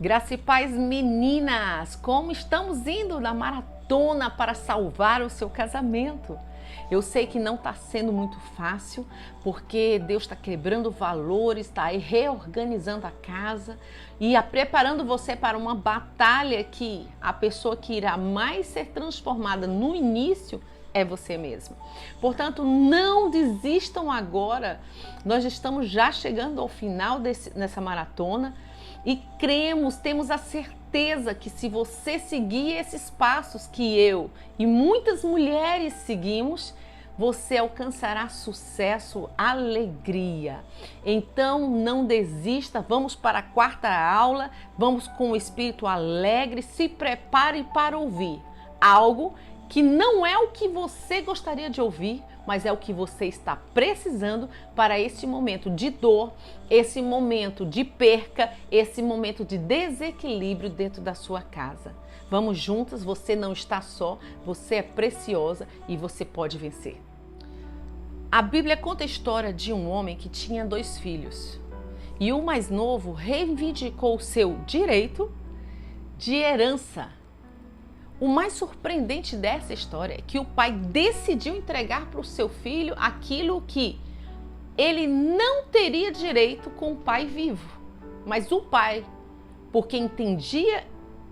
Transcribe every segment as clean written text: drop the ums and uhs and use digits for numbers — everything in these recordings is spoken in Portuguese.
Graça e paz, meninas! Como estamos indo na maratona para salvar o seu casamento? Eu sei que não está sendo muito fácil, porque Deus está quebrando valores, está aí reorganizando a casa e preparando você para uma batalha que a pessoa que irá mais ser transformada no início é você mesmo. Portanto, não desistam agora. Nós estamos já chegando ao final nessa maratona e cremos, temos a certeza que se você seguir esses passos que eu e muitas mulheres seguimos, você alcançará sucesso, alegria. Então não desista, vamos para a quarta aula, vamos com o espírito alegre, se prepare para ouvir algo que não é o que você gostaria de ouvir, mas é o que você está precisando para esse momento de dor, esse momento de perca, esse momento de desequilíbrio dentro da sua casa. Vamos juntas, você não está só, você é preciosa e você pode vencer. A Bíblia conta a história de um homem que tinha 2 filhos e o mais novo reivindicou o seu direito de herança. O mais surpreendente dessa história é que o pai decidiu entregar para o seu filho aquilo que ele não teria direito com o pai vivo. Mas o pai, porque entendia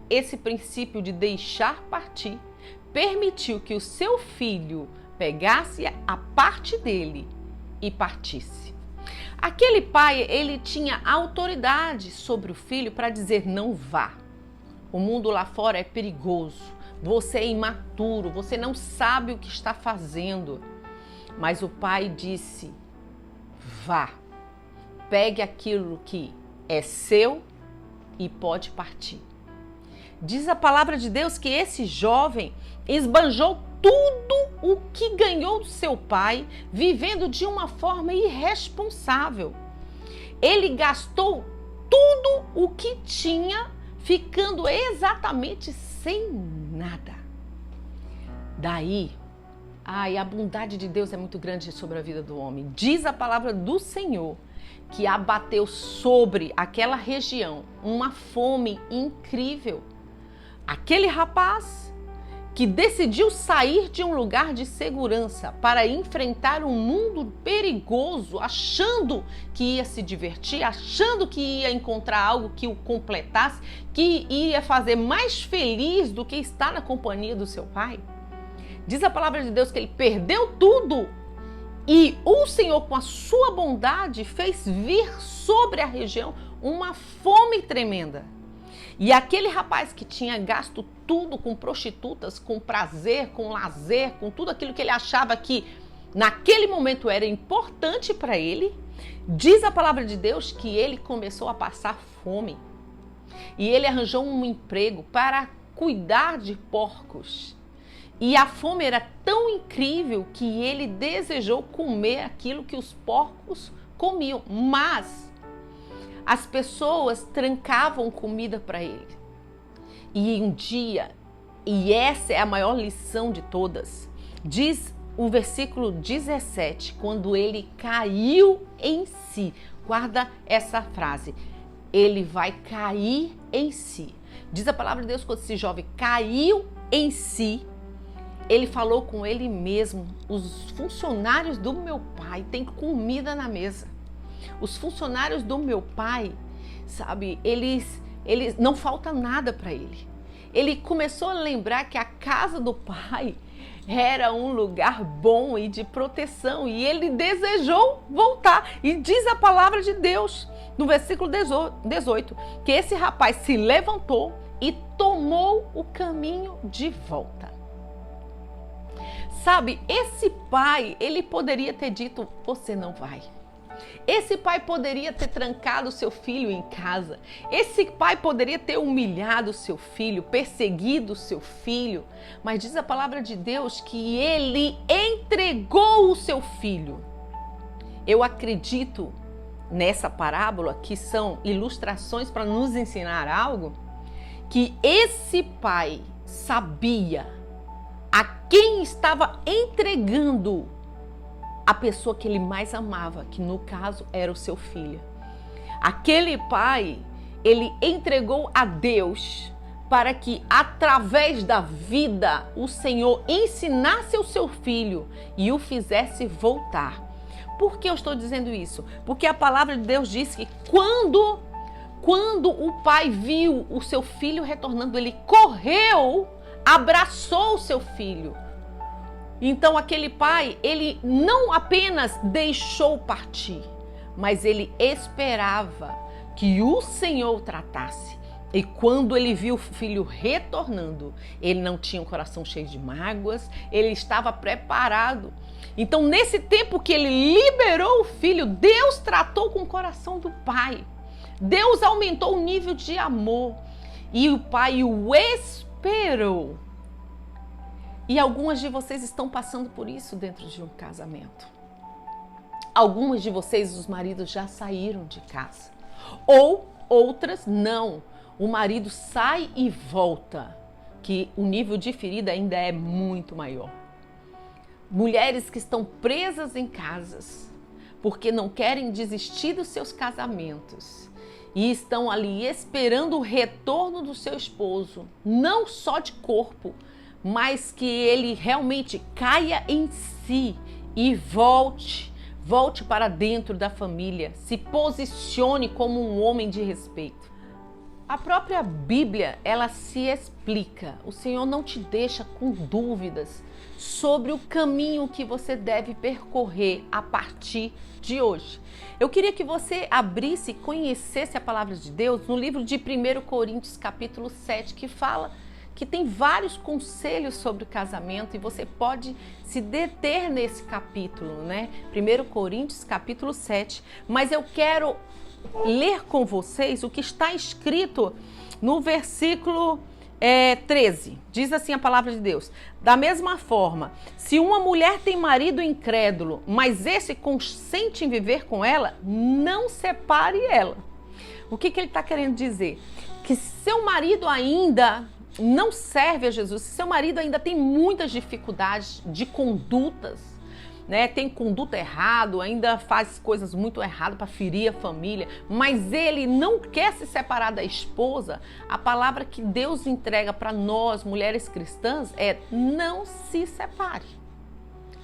esse princípio de deixar partir, permitiu que o seu filho pegasse a parte dele e partisse. Aquele pai, ele tinha autoridade sobre o filho para dizer: não vá. O mundo lá fora é perigoso. Você é imaturo, você não sabe o que está fazendo. Mas o pai disse: vá, pegue aquilo que é seu e pode partir. Diz a palavra de Deus que esse jovem esbanjou tudo o que ganhou do seu pai, vivendo de uma forma irresponsável. Ele gastou tudo o que tinha, ficando exatamente sem nada. Daí, a bondade de Deus é muito grande sobre a vida do homem. Diz a palavra do Senhor que abateu sobre aquela região uma fome incrível. Aquele rapaz que decidiu sair de um lugar de segurança para enfrentar um mundo perigoso, achando que ia se divertir, achando que ia encontrar algo que o completasse, que ia fazer mais feliz do que estar na companhia do seu pai. Diz a palavra de Deus que ele perdeu tudo e o Senhor, com a sua bondade, fez vir sobre a região uma fome tremenda. E aquele rapaz que tinha gasto tudo com prostitutas, com prazer, com lazer, com tudo aquilo que ele achava que naquele momento era importante para ele, diz a palavra de Deus que ele começou a passar fome. E ele arranjou um emprego para cuidar de porcos. E a fome era tão incrível que ele desejou comer aquilo que os porcos comiam, mas as pessoas trancavam comida para ele. E um dia, e essa é a maior lição de todas, diz o versículo 17, quando ele caiu em si. Guarda essa frase, ele vai cair em si. Diz a palavra de Deus, quando esse jovem caiu em si, ele falou com ele mesmo: os funcionários do meu pai têm comida na mesa. Os funcionários do meu pai, sabe, eles não falta nada para ele. Ele começou a lembrar que a casa do pai era um lugar bom e de proteção e ele desejou voltar. E diz a palavra de Deus, no versículo 18, que esse rapaz se levantou e tomou o caminho de volta. Sabe, esse pai, ele poderia ter dito: você não vai. Esse pai poderia ter trancado seu filho em casa. Esse pai poderia ter humilhado seu filho, perseguido seu filho. Mas diz a palavra de Deus que ele entregou o seu filho. Eu acredito nessa parábola, que são ilustrações para nos ensinar algo, que esse pai sabia a quem estava entregando a pessoa que ele mais amava, que no caso era o seu filho. Aquele pai, ele entregou a Deus para que, através da vida, o Senhor ensinasse o seu filho e o fizesse voltar. Por que eu estou dizendo isso? Porque a palavra de Deus diz que quando o pai viu o seu filho retornando, ele correu, abraçou o seu filho. Então aquele pai, ele não apenas deixou partir, mas ele esperava que o Senhor o tratasse. E quando ele viu o filho retornando, ele não tinha um coração cheio de mágoas, ele estava preparado. Então, nesse tempo que ele liberou o filho, Deus tratou com o coração do pai. Deus aumentou o nível de amor e o pai o esperou. E algumas de vocês estão passando por isso dentro de um casamento. Algumas de vocês, os maridos já saíram de casa. Ou outras não. O marido sai e volta, que o nível de ferida ainda é muito maior. Mulheres que estão presas em casas porque não querem desistir dos seus casamentos e estão ali esperando o retorno do seu esposo, não só de corpo, mas que ele realmente caia em si e volte para dentro da família, se posicione como um homem de respeito. A própria Bíblia, ela se explica. O Senhor não te deixa com dúvidas sobre o caminho que você deve percorrer a partir de hoje. Eu queria que você abrisse e conhecesse a palavra de Deus no livro de 1 Coríntios, capítulo 7, que fala que tem vários conselhos sobre o casamento e você pode se deter nesse capítulo, né? 1 Coríntios, capítulo 7. Mas eu quero ler com vocês o que está escrito no versículo 13. Diz assim a palavra de Deus: da mesma forma, se uma mulher tem marido incrédulo, mas esse consente em viver com ela, não separe ela. O que ele está querendo dizer? Que seu marido ainda não serve a Jesus, se seu marido ainda tem muitas dificuldades de condutas, né, tem conduta errada, ainda faz coisas muito erradas para ferir a família, mas ele não quer se separar da esposa, a palavra que Deus entrega para nós, mulheres cristãs, é: não se separe.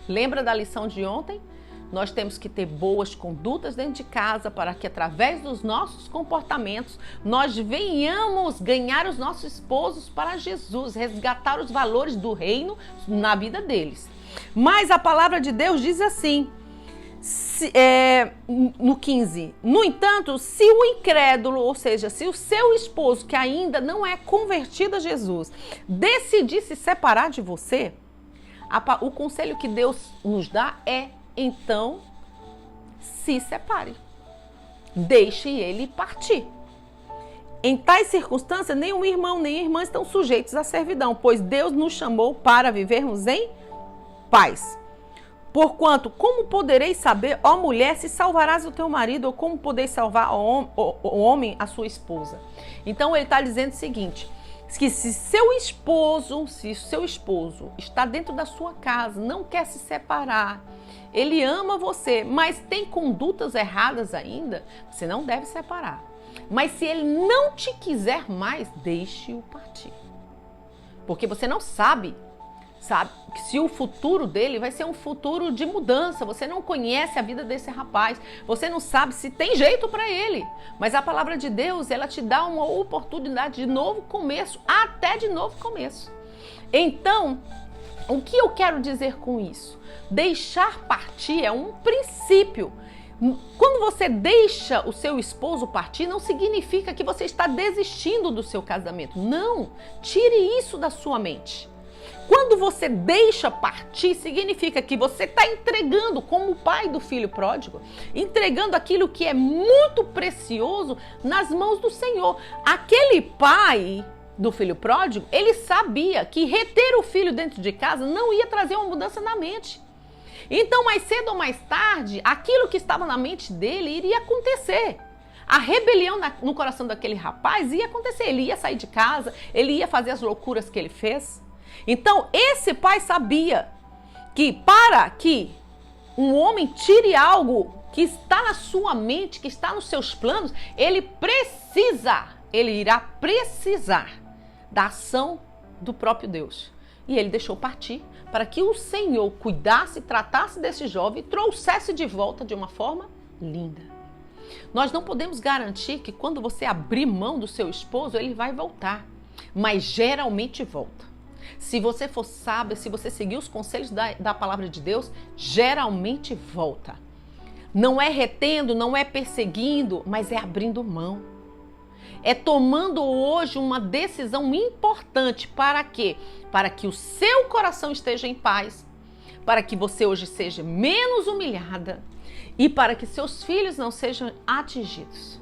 Lembra da lição de ontem? Nós temos que ter boas condutas dentro de casa para que, através dos nossos comportamentos, nós venhamos ganhar os nossos esposos para Jesus, resgatar os valores do reino na vida deles. Mas a palavra de Deus diz assim, no 15: no entanto, se o incrédulo, ou seja, se o seu esposo, que ainda não é convertido a Jesus, decidir se separar de você, o conselho que Deus nos dá é: então, se separe. Deixe ele partir. Em tais circunstâncias, nem o irmão nem a irmã estão sujeitos à servidão, pois Deus nos chamou para vivermos em paz. Porquanto, como podereis saber, ó mulher, se salvarás o teu marido, ou como podeis salvar o homem a sua esposa? Então ele está dizendo o seguinte, que se o seu esposo está dentro da sua casa, não quer se separar, ele ama você, mas tem condutas erradas ainda, você não deve separar. Mas se ele não te quiser mais, deixe-o partir. Porque você não sabe se o futuro dele vai ser um futuro de mudança. Você não conhece a vida desse rapaz, você não sabe se tem jeito para ele. Mas a palavra de Deus, ela te dá uma oportunidade de novo começo, até de novo começo. Então, o que eu quero dizer com isso? Deixar partir é um princípio. Quando você deixa o seu esposo partir, não significa que você está desistindo do seu casamento. Não, tire isso da sua mente. Quando você deixa partir, significa que você está entregando, como o pai do filho pródigo, entregando aquilo que é muito precioso nas mãos do Senhor. Aquele pai do filho pródigo, ele sabia que reter o filho dentro de casa não ia trazer uma mudança na mente. Então, mais cedo ou mais tarde, aquilo que estava na mente dele iria acontecer. A rebelião no coração daquele rapaz ia acontecer. Ele ia sair de casa, ele ia fazer as loucuras que ele fez. Então, esse pai sabia que para que um homem tire algo que está na sua mente, que está nos seus planos, ele irá precisar da ação do próprio Deus. E ele deixou partir para que o Senhor cuidasse, tratasse desse jovem e trouxesse de volta de uma forma linda. Nós não podemos garantir que quando você abrir mão do seu esposo, ele vai voltar, mas geralmente volta. Se você for sábio, se você seguir os conselhos da palavra de Deus, geralmente volta. Não é retendo, não é perseguindo, mas é abrindo mão. É tomando hoje uma decisão importante. Para quê? Para que o seu coração esteja em paz, para que você hoje seja menos humilhada e para que seus filhos não sejam atingidos.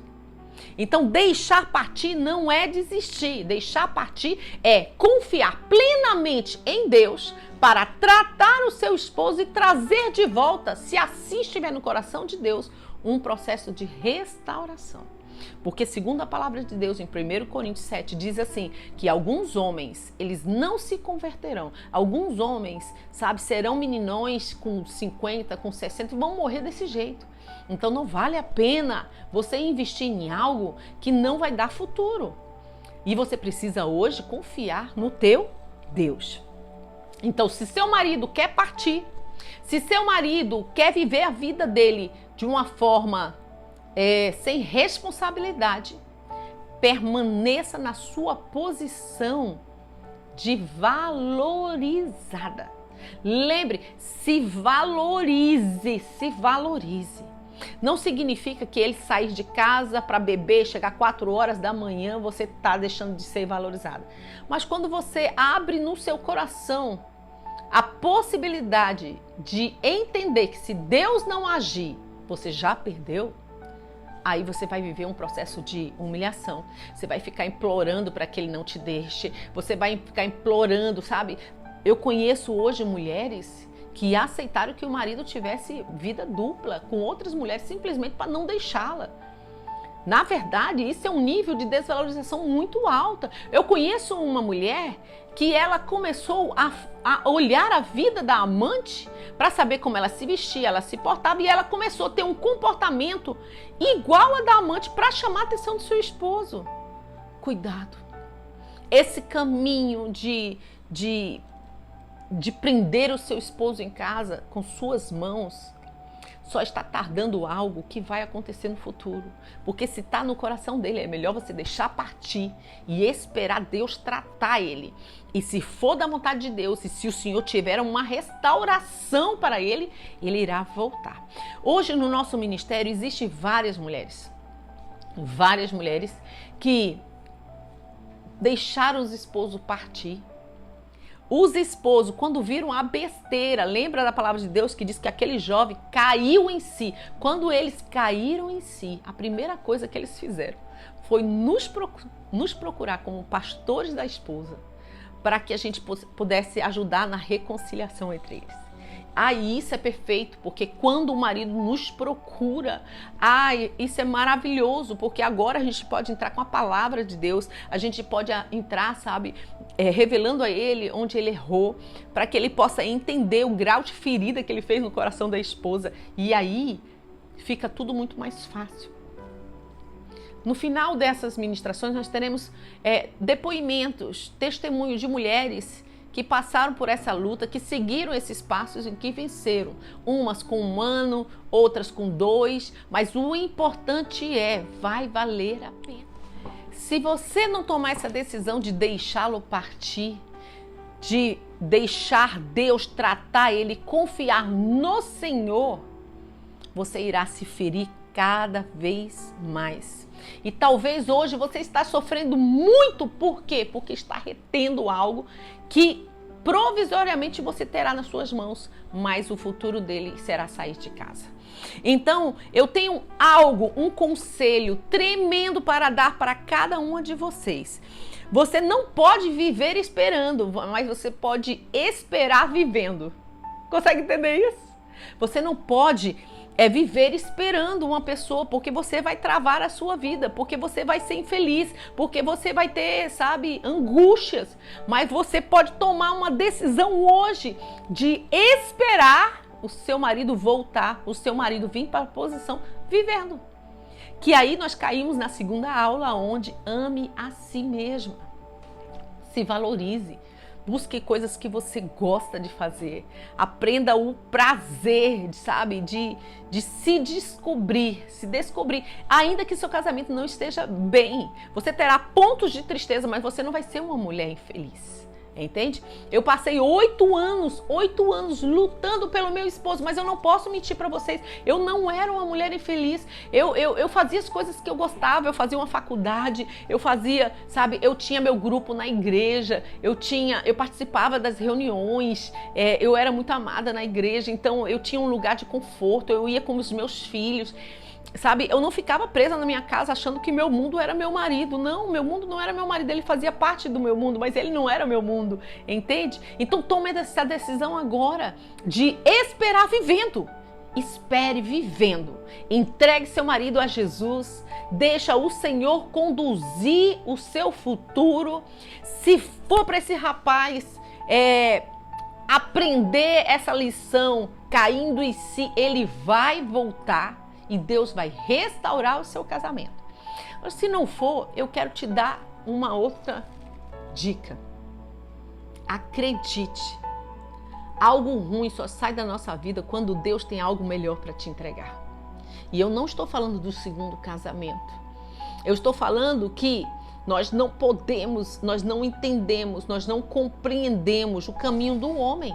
Então, deixar partir não é desistir. Deixar partir é confiar plenamente em Deus para tratar o seu esposo e trazer de volta, se assim estiver no coração de Deus, um processo de restauração. Porque segundo a palavra de Deus em 1 Coríntios 7 diz assim, que alguns homens, eles não se converterão. Alguns homens, serão meninões com 50, com 60 e vão morrer desse jeito. Então não vale a pena você investir em algo que não vai dar futuro. E você precisa hoje confiar no teu Deus. Então, se seu marido quer partir, se seu marido quer viver a vida dele de uma forma sem responsabilidade, permaneça na sua posição de valorizada. Lembre, se valorize. Não significa que ele sair de casa para beber, chegar 4 horas da manhã, você está deixando de ser valorizada. Mas quando você abre no seu coração a possibilidade de entender que se Deus não agir, você já perdeu, aí você vai viver um processo de humilhação. Você vai ficar implorando para que ele não te deixe. Você vai ficar implorando, Eu conheço hoje mulheres que aceitaram que o marido tivesse vida dupla com outras mulheres simplesmente para não deixá-la. Na verdade, isso é um nível de desvalorização muito alto. Eu conheço uma mulher que ela começou a olhar a vida da amante para saber como ela se vestia, ela se portava, e ela começou a ter um comportamento igual a da amante para chamar a atenção do seu esposo. Cuidado. Esse caminho de prender o seu esposo em casa com suas mãos só está tardando algo que vai acontecer no futuro. Porque se está no coração dele, é melhor você deixar partir e esperar Deus tratar ele. E se for da vontade de Deus, e se o Senhor tiver uma restauração para ele, ele irá voltar. Hoje no nosso ministério existem várias mulheres que deixaram os esposos partir. Os esposos, quando viram a besteira, lembra da palavra de Deus que diz que aquele jovem caiu em si. Quando eles caíram em si, a primeira coisa que eles fizeram foi nos procurar como pastores da esposa, para que a gente pudesse ajudar na reconciliação entre eles. Isso é perfeito, porque quando o marido nos procura, isso é maravilhoso, porque agora a gente pode entrar com a palavra de Deus, a gente pode entrar, revelando a ele onde ele errou, para que ele possa entender o grau de ferida que ele fez no coração da esposa, e aí fica tudo muito mais fácil. No final dessas ministrações nós teremos depoimentos, testemunhos de mulheres que passaram por essa luta, que seguiram esses passos e que venceram. Umas com 1 ano, outras com 2, mas o importante vai valer a pena. Se você não tomar essa decisão de deixá-lo partir, de deixar Deus tratar ele, confiar no Senhor, você irá se ferir cada vez mais. E talvez hoje você está sofrendo muito. Por quê? Porque está retendo algo que provisoriamente você terá nas suas mãos, mas o futuro dele será sair de casa. Então, eu tenho um conselho tremendo para dar para cada uma de vocês. Você não pode viver esperando, mas você pode esperar vivendo. Consegue entender isso? Você não pode viver esperando uma pessoa, porque você vai travar a sua vida, porque você vai ser infeliz, porque você vai ter, angústias. Mas você pode tomar uma decisão hoje de esperar o seu marido voltar, o seu marido vir para a posição vivendo. Que aí nós caímos na segunda aula, onde ame a si mesma. Se valorize. Busque coisas que você gosta de fazer. Aprenda o prazer, sabe? De se descobrir, se descobrir. Ainda que seu casamento não esteja bem. Você terá pontos de tristeza, mas você não vai ser uma mulher infeliz. Entende? Eu passei 8 anos lutando pelo meu esposo, mas eu não posso mentir para vocês, eu não era uma mulher infeliz, eu fazia as coisas que eu gostava, eu fazia uma faculdade, eu fazia, sabe, eu tinha meu grupo na igreja, eu participava das reuniões, eu era muito amada na igreja, então eu tinha um lugar de conforto, eu ia com os meus filhos. Sabe, eu não ficava presa na minha casa achando que meu mundo era meu marido. Não, meu mundo não era meu marido, ele fazia parte do meu mundo, mas ele não era meu mundo, entende? Então tome essa decisão agora de esperar vivendo. Espere vivendo. Entregue seu marido a Jesus, deixa o Senhor conduzir o seu futuro. Se for para esse rapaz aprender essa lição caindo em si, ele vai voltar. E Deus vai restaurar o seu casamento. Mas se não for, eu quero te dar uma outra dica. Acredite. Algo ruim só sai da nossa vida quando Deus tem algo melhor para te entregar. E eu não estou falando do segundo casamento. Eu estou falando que nós não podemos, nós não entendemos, nós não compreendemos o caminho do homem.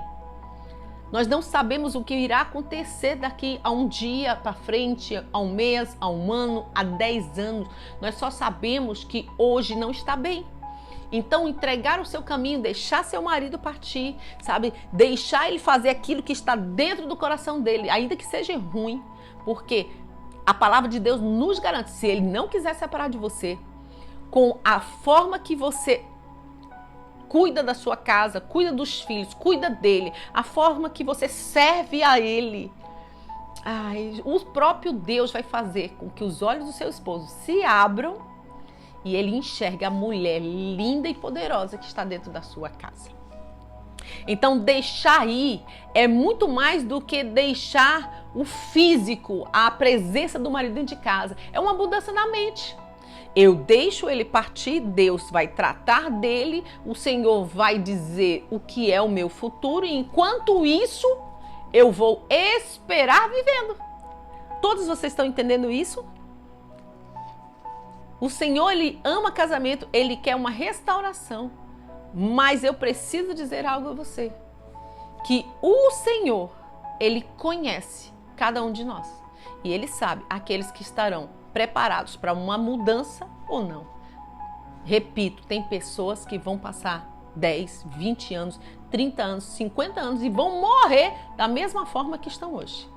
Nós não sabemos o que irá acontecer daqui a um dia para frente, a um mês, a um ano, a 10 anos. Nós só sabemos que hoje não está bem. Então, entregar o seu caminho, deixar seu marido partir, sabe? Deixar ele fazer aquilo que está dentro do coração dele, ainda que seja ruim. Porque a palavra de Deus nos garante, se ele não quiser separar de você, com a forma que você cuida da sua casa, cuida dos filhos, cuida dele, a forma que você serve a ele. O próprio Deus vai fazer com que os olhos do seu esposo se abram e ele enxergue a mulher linda e poderosa que está dentro da sua casa. Então, deixar ir é muito mais do que deixar o físico, a presença do marido dentro de casa. É uma mudança na mente. Eu deixo ele partir, Deus vai tratar dele, o Senhor vai dizer o que é o meu futuro, e enquanto isso, eu vou esperar vivendo. Todos vocês estão entendendo isso? O Senhor, ele ama casamento, ele quer uma restauração, mas eu preciso dizer algo a você, que o Senhor, ele conhece cada um de nós, e ele sabe aqueles que estarão preparados para uma mudança ou não. Repito, tem pessoas que vão passar 10, 20 anos, 30 anos, 50 anos e vão morrer da mesma forma que estão hoje.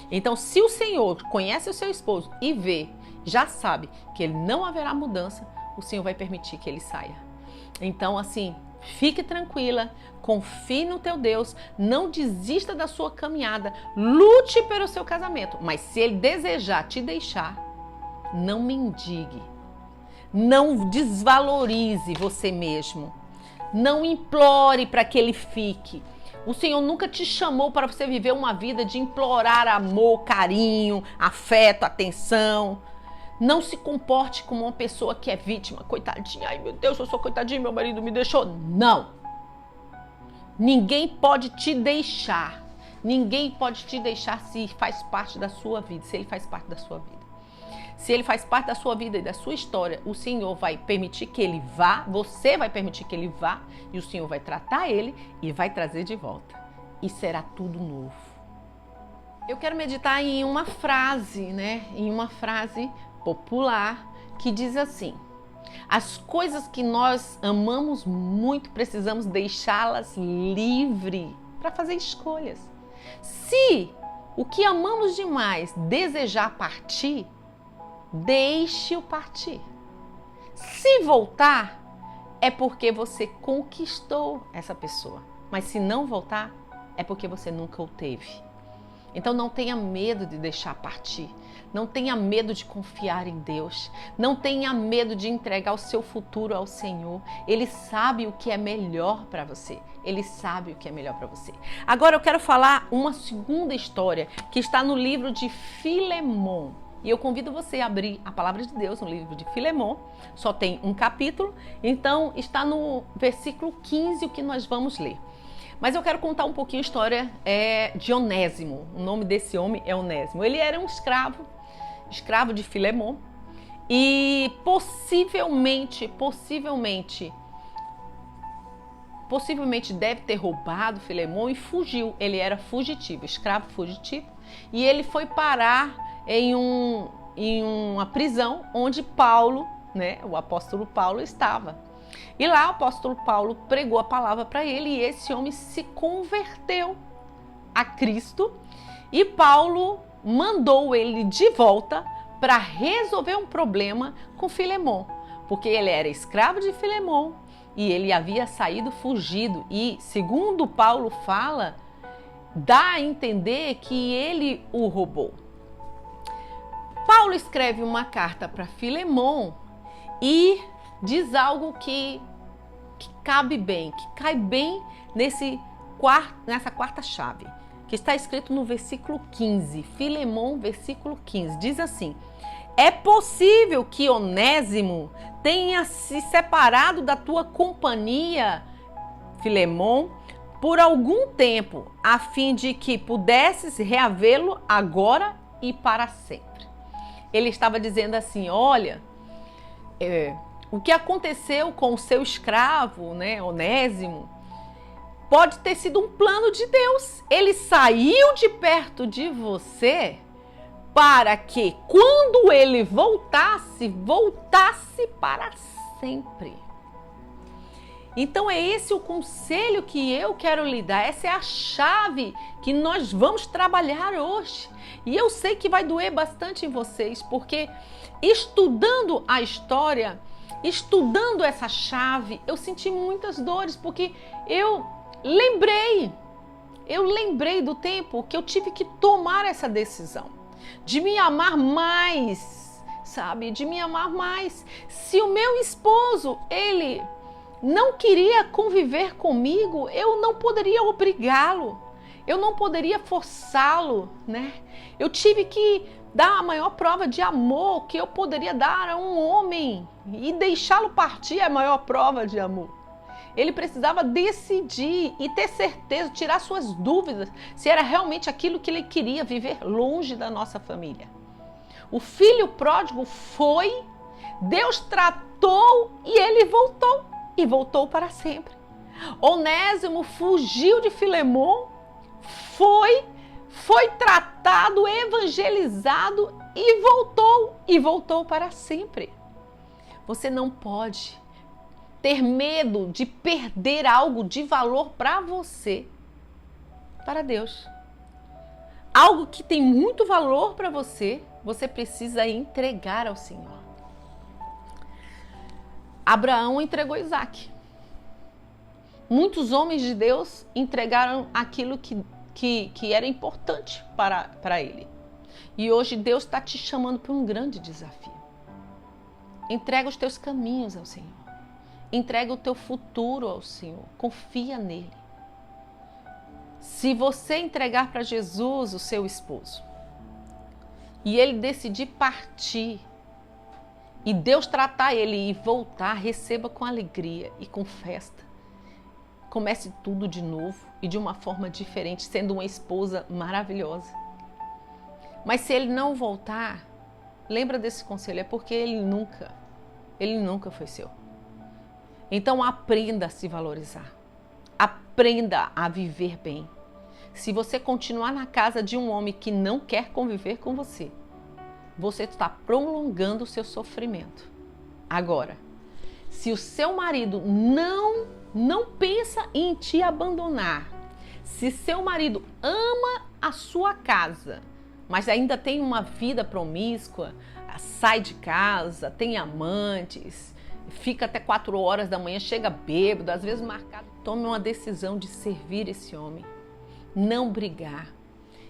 Então, se o Senhor conhece o seu esposo e vê, já sabe que ele não haverá mudança, o Senhor vai permitir que ele saia. Então, assim, fique tranquila, confie no teu Deus, não desista da sua caminhada, lute pelo seu casamento, mas se ele desejar te deixar, não mendigue, não desvalorize você mesmo, não implore para que ele fique. O Senhor nunca te chamou para você viver uma vida de implorar amor, carinho, afeto, atenção. Não se comporte como uma pessoa que é vítima, coitadinha, ai meu Deus, eu sou coitadinha, meu marido me deixou. Não! Ninguém pode te deixar, se faz parte da sua vida, se ele faz parte da sua vida. Se ele faz parte da sua vida e da sua história, o Senhor vai permitir que ele vá, você vai permitir que ele vá, e o Senhor vai tratar ele e vai trazer de volta. E será tudo novo. Eu quero meditar em uma frase, em uma frase popular que diz assim: as coisas que nós amamos muito, precisamos deixá-las livre para fazer escolhas. Se o que amamos demais desejar partir, deixe-o partir. Se voltar, é porque você conquistou essa pessoa. Mas se não voltar, é porque você nunca o teve. Então não tenha medo de deixar partir. Não tenha medo de confiar em Deus. Não tenha medo de entregar o seu futuro ao Senhor. Ele sabe o que é melhor para você. Ele sabe o que é melhor para você. Agora eu quero falar uma segunda história que está no livro de Filemon. E eu convido você a abrir a palavra de Deus no livro de Filemon. Só tem um capítulo, então está no versículo 15 o que nós vamos ler. Mas eu quero contar um pouquinho a história de Onésimo. O nome desse homem é Onésimo. Ele era um escravo de Filemon, e possivelmente deve ter roubado Filemon e fugiu. Ele era fugitivo, escravo fugitivo, e ele foi parar em uma prisão onde Paulo, o apóstolo Paulo estava. E lá o apóstolo Paulo pregou a palavra para ele e esse homem se converteu a Cristo, e Paulo mandou ele de volta para resolver um problema com Filemon, porque ele era escravo de Filemon e ele havia saído fugido, e segundo Paulo fala, dá a entender que ele o roubou. Paulo escreve uma carta para Filemon e diz algo que cabe bem, que cai bem nessa quarta chave, que está escrito no versículo 15, Filemon, versículo 15, diz assim: é possível que Onésimo tenha se separado da tua companhia, Filemon, por algum tempo, a fim de que pudesses reavê-lo agora e para sempre. Ele estava dizendo assim, olha, o que aconteceu com o seu escravo, Onésimo, pode ter sido um plano de Deus. Ele saiu de perto de você para que, quando ele voltasse para sempre. Então é esse o conselho que eu quero lhe dar. Essa é a chave que nós vamos trabalhar hoje. E eu sei que vai doer bastante em vocês, porque estudando a história, estudando essa chave, eu senti muitas dores, porque eu lembrei do tempo que eu tive que tomar essa decisão de me amar mais, sabe? De me amar mais. Se o meu esposo, ele não queria conviver comigo, eu não poderia obrigá-lo, eu não poderia forçá-lo, Eu tive que dar a maior prova de amor que eu poderia dar a um homem, e deixá-lo partir é a maior prova de amor. Ele precisava decidir e ter certeza, tirar suas dúvidas, se era realmente aquilo que ele queria, viver longe da nossa família. O filho pródigo foi, Deus tratou e ele voltou, e voltou para sempre. Onésimo fugiu de Filemon, foi tratado, evangelizado e voltou para sempre. Você não pode ter medo de perder algo de valor para você, para Deus. Algo que tem muito valor para você, você precisa entregar ao Senhor. Abraão entregou Isaac. Muitos homens de Deus entregaram aquilo que era importante para ele. E hoje Deus está te chamando para um grande desafio. Entrega os teus caminhos ao Senhor. Entrega o teu futuro ao Senhor. Confia nele. Se você entregar para Jesus o seu esposo e ele decidir partir e Deus tratar ele e voltar, receba com alegria e com festa. Comece tudo de novo e de uma forma diferente, sendo uma esposa maravilhosa. Mas se ele não voltar, lembra desse conselho, é porque ele nunca foi seu. Então aprenda a se valorizar. Aprenda a viver bem. Se você continuar na casa de um homem que não quer conviver com você, você está prolongando o seu sofrimento. Agora, se o seu marido não pensa em te abandonar, se seu marido ama a sua casa, mas ainda tem uma vida promíscua, sai de casa, tem amantes, fica até 4 horas da manhã, chega bêbado, às vezes marcado, tome uma decisão de servir esse homem, não brigar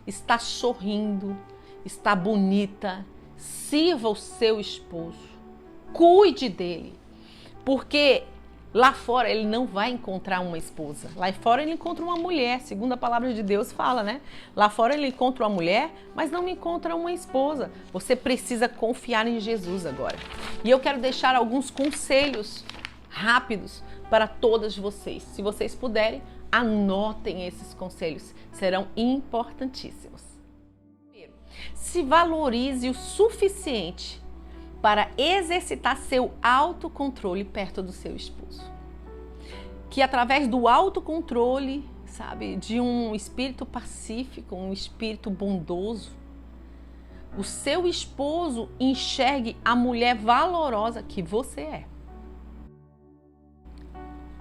está sorrindo, está bonita. Sirva o seu esposo, cuide dele, porque lá fora ele não vai encontrar uma esposa. Lá fora ele encontra uma mulher, segundo a palavra de Deus fala, né? Lá fora ele encontra uma mulher, mas não encontra uma esposa. Você precisa confiar em Jesus agora. E eu quero deixar alguns conselhos rápidos para todas vocês. Se vocês puderem, anotem esses conselhos. Serão importantíssimos. Primeiro, se valorize o suficiente para exercitar seu autocontrole perto do seu esposo. Que através do autocontrole, sabe, de um espírito pacífico, um espírito bondoso, o seu esposo enxergue a mulher valorosa que você é.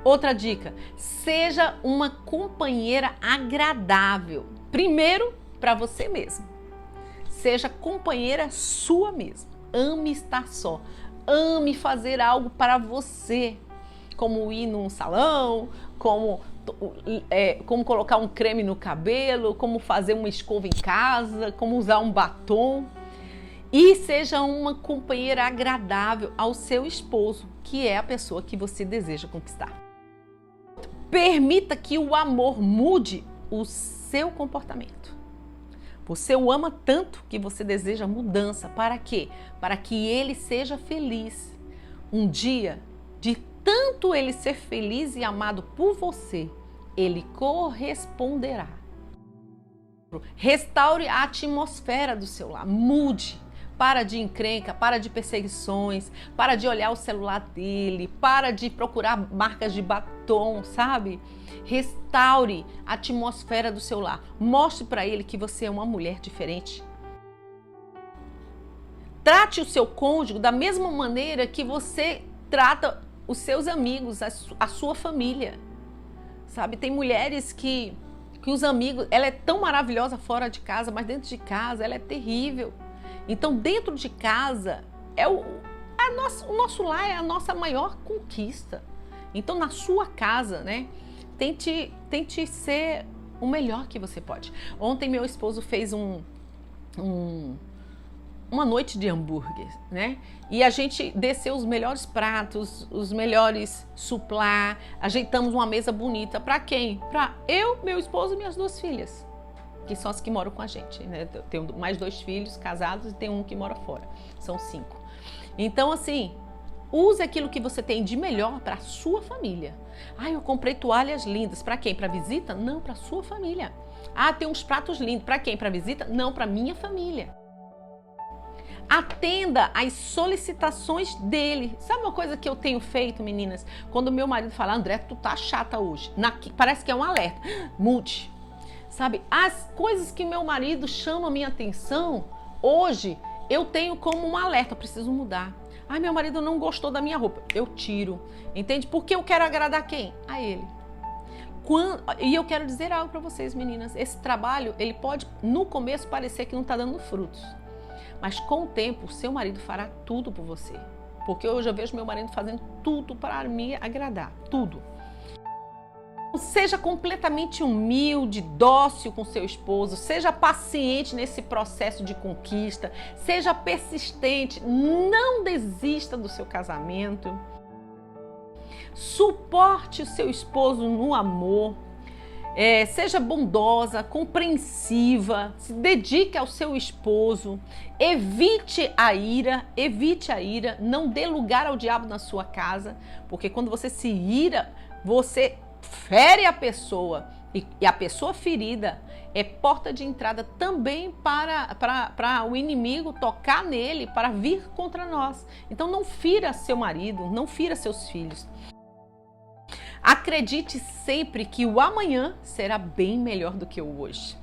Outra dica, seja uma companheira agradável. Primeiro, para você mesmo. Seja companheira sua mesma. Ame estar só. Ame fazer algo para você. Como ir num salão, como colocar um creme no cabelo, como fazer uma escova em casa, como usar um batom. E seja uma companheira agradável ao seu esposo, que é a pessoa que você deseja conquistar. Permita que o amor mude o seu comportamento. Você o ama tanto que você deseja mudança. Para quê? Para que ele seja feliz. Um dia, de tanto ele ser feliz e amado por você, ele corresponderá. Restaure a atmosfera do seu lar. Mude. Para de encrenca, para de perseguições, para de olhar o celular dele, para de procurar marcas de batom, sabe? Restaure a atmosfera do seu lar. Mostre para ele que você é uma mulher diferente. Trate o seu cônjuge da mesma maneira que você trata os seus amigos, a sua família. Sabe, tem mulheres que os amigos, ela é tão maravilhosa fora de casa, mas dentro de casa ela é terrível. Então, dentro de casa, o nosso lar é a nossa maior conquista. Então, na sua casa, né, tente ser o melhor que você pode. Ontem, meu esposo fez uma noite de hambúrguer, né? E a gente desceu os melhores pratos, os melhores suplá, ajeitamos uma mesa bonita. Para quem? Para eu, meu esposo e minhas 2 filhas. Que são as que moram com a gente, né? Eu tenho mais 2 filhos casados e tem um que mora fora. São 5. Então, assim, use aquilo que você tem de melhor para a sua família. Ah, eu comprei toalhas lindas. Para quem? Para visita? Não, para a sua família. Ah, tem uns pratos lindos. Para quem? Para visita? Não, para minha família. Atenda às solicitações dele. Sabe uma coisa que eu tenho feito, meninas? Quando meu marido fala, André, tu tá chata hoje. Parece que é um alerta. Mude. Sabe, as coisas que meu marido chama a minha atenção, hoje eu tenho como um alerta, eu preciso mudar. Ai, meu marido não gostou da minha roupa, eu tiro, entende? Porque eu quero agradar quem? A ele. E eu quero dizer algo para vocês, meninas, esse trabalho, ele pode no começo parecer que não está dando frutos, mas com o tempo o seu marido fará tudo por você, porque hoje eu vejo meu marido fazendo tudo para me agradar, tudo. Seja completamente humilde, dócil com seu esposo, seja paciente nesse processo de conquista, seja persistente, não desista do seu casamento. Suporte o seu esposo no amor, seja bondosa, compreensiva, se dedique ao seu esposo, evite a ira, não dê lugar ao diabo na sua casa, porque quando você se ira, você fere a pessoa e a pessoa ferida é porta de entrada também para o inimigo tocar nele, para vir contra nós. Então não fira seu marido, não fira seus filhos. Acredite sempre que o amanhã será bem melhor do que o hoje.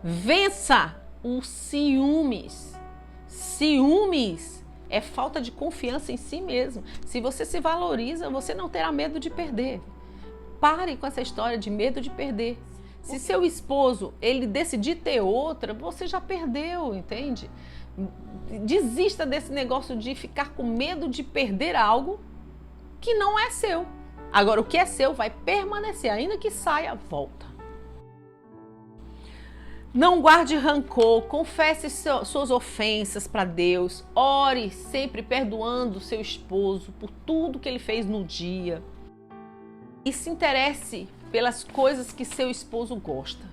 Vença os ciúmes. Ciúmes é falta de confiança em si mesmo. Se você se valoriza, você não terá medo de perder. Pare com essa história de medo de perder. Se seu esposo, ele decidir ter outra, você já perdeu, entende? Desista desse negócio de ficar com medo de perder algo que não é seu. Agora, o que é seu vai permanecer, ainda que saia, volta. Não guarde rancor, confesse suas ofensas para Deus, ore sempre perdoando seu esposo por tudo que ele fez no dia e se interesse pelas coisas que seu esposo gosta.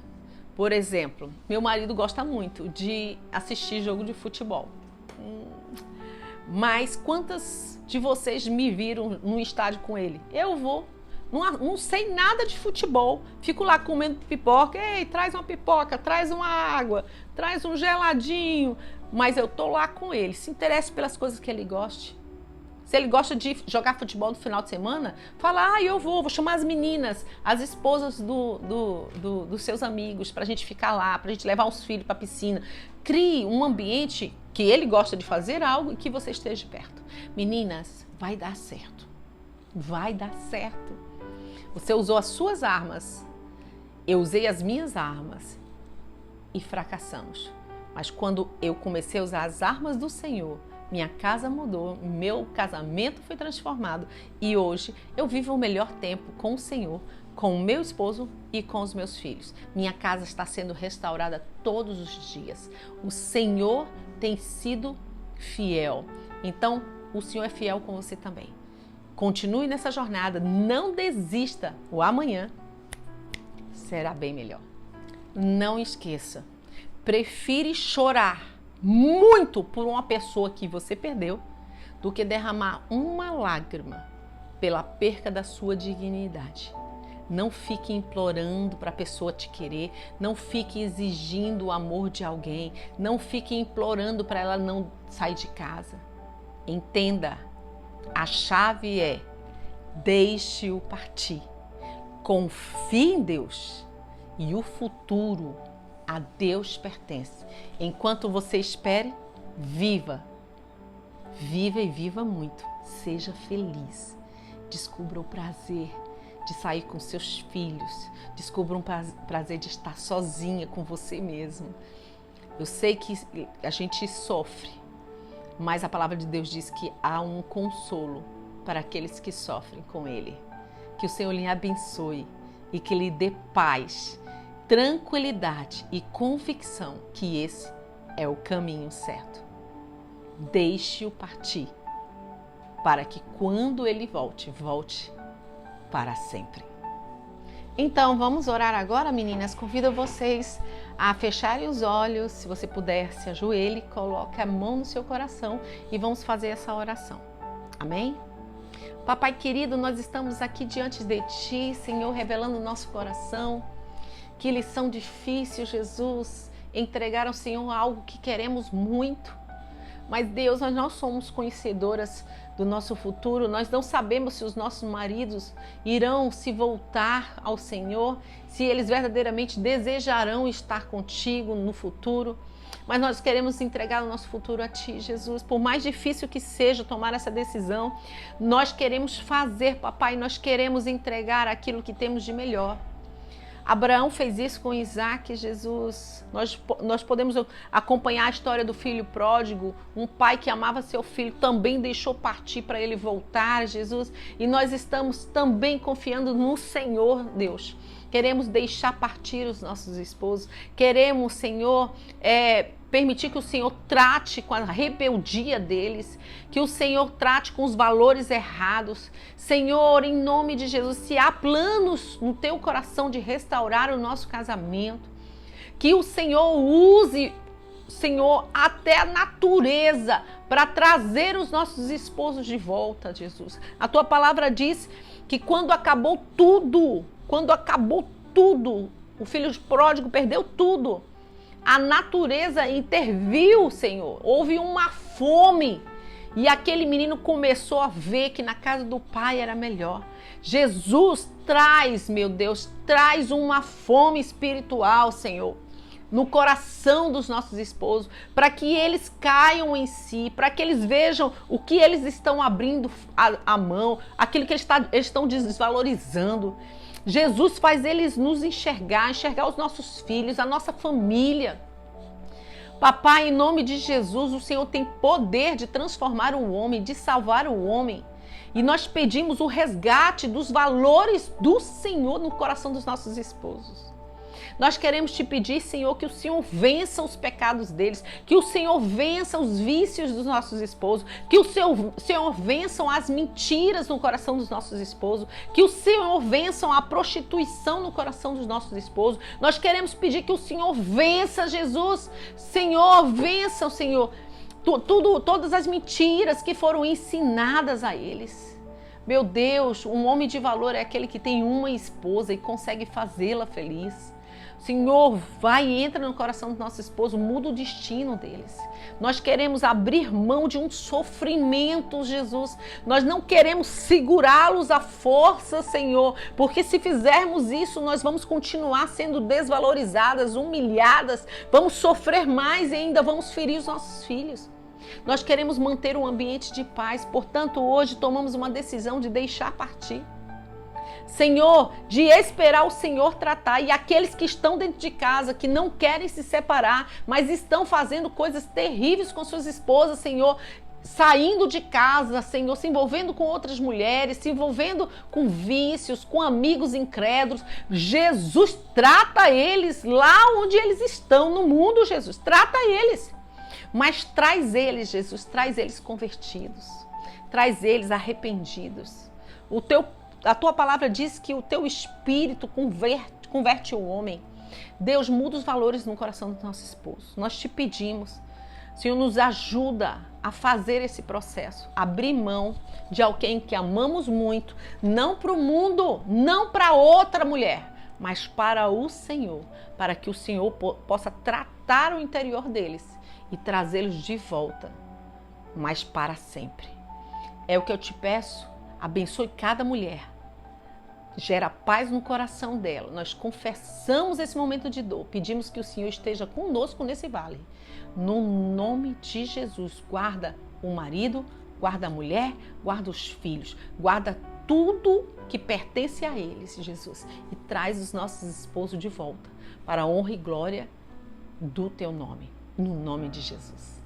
Por exemplo, meu marido gosta muito de assistir jogo de futebol. Mas quantas de vocês me viram no estádio com ele? Eu vou. Não sei nada de futebol. Fico lá comendo pipoca. Ei, traz uma pipoca, traz uma água, traz um geladinho. Mas eu tô lá com ele. Se interesse pelas coisas que ele goste. Se ele gosta de jogar futebol no final de semana, fala, eu vou chamar as meninas, as esposas dos seus amigos, pra gente ficar lá, pra gente levar os filhos pra piscina. Crie um ambiente que ele gosta de fazer algo e que você esteja perto. Meninas, vai dar certo. Vai dar certo. Você usou as suas armas, eu usei as minhas armas e fracassamos. Mas quando eu comecei a usar as armas do Senhor, minha casa mudou, meu casamento foi transformado e hoje eu vivo o melhor tempo com o Senhor, com o meu esposo e com os meus filhos. Minha casa está sendo restaurada todos os dias. O Senhor tem sido fiel. Então, o Senhor é fiel com você também. Continue nessa jornada, não desista. O amanhã será bem melhor. Não esqueça, prefere chorar muito por uma pessoa que você perdeu do que derramar uma lágrima pela perca da sua dignidade. Não fique implorando para a pessoa te querer, não fique exigindo o amor de alguém, não fique implorando para ela não sair de casa. Entenda, a chave é: deixe-o partir. Confie em Deus e o futuro a Deus pertence. Enquanto você espere, viva. Viva e viva muito. Seja feliz. Descubra o prazer de sair com seus filhos. Descubra um prazer de estar sozinha com você mesmo. Eu sei que a gente sofre, mas a palavra de Deus diz que há um consolo para aqueles que sofrem com Ele. Que o Senhor lhe abençoe e que lhe dê paz, tranquilidade e convicção que esse é o caminho certo. Deixe-o partir, para que quando ele volte para sempre. Então, vamos orar agora, meninas. Convido vocês a fecharem os olhos. Se você puder, se ajoelhe, coloque a mão no seu coração e vamos fazer essa oração. Amém? Papai querido, nós estamos aqui diante de Ti, Senhor, revelando o nosso coração. Que lição difícil, Jesus, entregar ao Senhor algo que queremos muito. Mas Deus, nós não somos conhecedoras do nosso futuro, nós não sabemos se os nossos maridos irão se voltar ao Senhor, se eles verdadeiramente desejarão estar contigo no futuro. Mas nós queremos entregar o nosso futuro a Ti, Jesus. Por mais difícil que seja tomar essa decisão, nós queremos fazer, papai, nós queremos entregar aquilo que temos de melhor. Abraão fez isso com Isaac, Jesus. Nós podemos acompanhar a história do filho pródigo. Um pai que amava seu filho também deixou partir para ele voltar, Jesus. E nós estamos também confiando no Senhor, Deus. Queremos deixar partir os nossos esposos. Queremos, Senhor, permitir que o Senhor trate com a rebeldia deles, que o Senhor trate com os valores errados. Senhor, em nome de Jesus, se há planos no teu coração de restaurar o nosso casamento, que o Senhor use, Senhor, até a natureza para trazer os nossos esposos de volta, Jesus. A tua palavra diz que quando acabou tudo, o filho pródigo perdeu tudo. A natureza interviu, Senhor. Houve uma fome. E aquele menino começou a ver que na casa do pai era melhor. Jesus traz, meu Deus, traz uma fome espiritual, Senhor, no coração dos nossos esposos, para que eles caiam em si, para que eles vejam o que eles estão abrindo a mão, aquilo que eles estão desvalorizando. Jesus faz eles nos enxergar os nossos filhos, a nossa família. Papai, em nome de Jesus, o Senhor tem poder de transformar o homem, de salvar o homem. E nós pedimos o resgate dos valores do Senhor no coração dos nossos esposos. Nós queremos te pedir, Senhor, que o Senhor vença os pecados deles, que o Senhor vença os vícios dos nossos esposos, que o Senhor vença as mentiras no coração dos nossos esposos, que o Senhor vença a prostituição no coração dos nossos esposos. Nós queremos pedir que o Senhor vença, Jesus. Senhor, vença, Senhor, todas as mentiras que foram ensinadas a eles. Meu Deus, um homem de valor é aquele que tem uma esposa e consegue fazê-la feliz. Senhor, vai e entra no coração do nosso esposo, muda o destino deles. Nós queremos abrir mão de um sofrimento, Jesus. Nós não queremos segurá-los à força, Senhor, porque se fizermos isso, nós vamos continuar sendo desvalorizadas, humilhadas, vamos sofrer mais e ainda vamos ferir os nossos filhos. Nós queremos manter um ambiente de paz, portanto, hoje tomamos uma decisão de deixar partir. Senhor, de esperar o Senhor tratar, e aqueles que estão dentro de casa, que não querem se separar, mas estão fazendo coisas terríveis com suas esposas, Senhor, saindo de casa, Senhor, se envolvendo com outras mulheres, se envolvendo com vícios, com amigos incrédulos. Jesus, trata eles lá onde eles estão no mundo, Jesus, trata eles. Mas traz eles, Jesus, traz eles convertidos, traz eles arrependidos. A tua palavra diz que o teu espírito converte o homem. Deus, muda os valores no coração do nosso esposo. Nós te pedimos, Senhor, nos ajuda a fazer esse processo, abrir mão de alguém que amamos muito, não para o mundo, não para outra mulher, mas para o Senhor, para que o Senhor possa tratar o interior deles e trazê-los de volta, mas para sempre. É o que eu te peço, abençoe cada mulher, gera paz no coração dela. Nós confessamos esse momento de dor, pedimos que o Senhor esteja conosco nesse vale. No nome de Jesus, guarda o marido, guarda a mulher, guarda os filhos, guarda tudo que pertence a eles, Jesus, e traz os nossos esposos de volta, para a honra e glória do teu nome. No nome de Jesus.